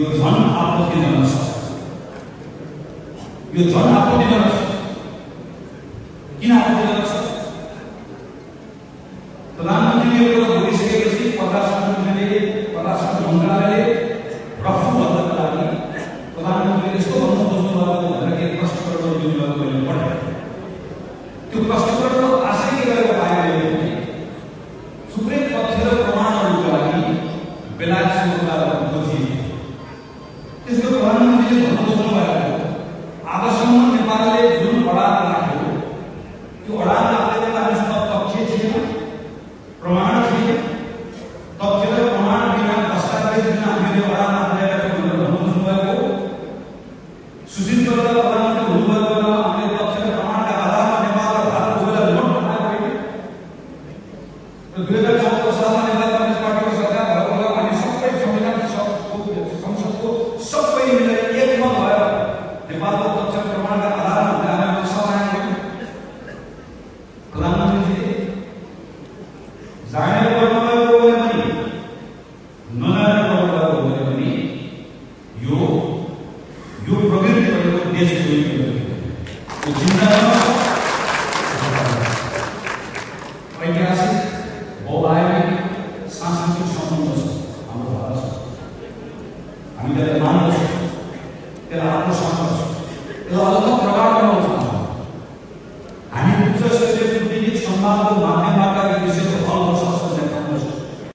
यो धन आपत्ति गर्न सक्छ, यो धन आपत्ति गर्न सक्छ। किन आपत्ति गर्न सक्छ? प्रधानमन्त्रीले यो कुरा बोलिसकेपछि परराष्ट्र मन्त्रालयले रफू भन्नको लागि प्रधानमन्त्रीले यस्तो भन्नु खोज्नुभएको भनेर के प्रश्नपत्र दिनुभएको मैले पढेँ। त्यो प्रश्नपत्र आशय के गरेको पाएँ भने थुप्रै तथ्य र प्रमाणहरूको लागि बेलायतसँग कुरा गर्न खोजिएको। त्यसको प्रधानमन्त्रीले भन्नु खोज्नुभएको आजसम्म नेपालले जुन अडान राख्यो त्यो अडान राख्दैमा हामीसँग तथ्य थिएन, प्रमाण थिएन। तथ्य र प्रमाण बिना दस्तावेज बिना हामीले अडान राखेका भनेर भन्नु खोज्नुभएको। सुशील चन्द्र प्रधानमन्त्री हुनुभएको बेलामा हामीले तथ्य र प्रमाणका आधारमा नेपाल र भारत दुवैलाई नोट बनाएको होइन। र 2014 सालमा नेपाल कम्युनिस्ट पार्टीको सरकार भएको बेला हामी सबै संविधान संसदको सबै मिलेर एकमत भएर नेपालको तथ्य प्रमाणका आधारमा हामीले नक्सा बनाएको। प्रधानमन्त्रीले जानेर गर्नुभएको हो भने नजानेर गर्नुभएको हो भने यो प्रगति गरेको देशको यो चिन्ता ऐतिहासिक बहुआयामिक सांस्कृतिक सम्बन्ध छ हाम्रो भारतसँग। हामी त्यसलाई मान्दछौँ, त्यसलाई आत्मसात गर्छौँ, त्यसलाई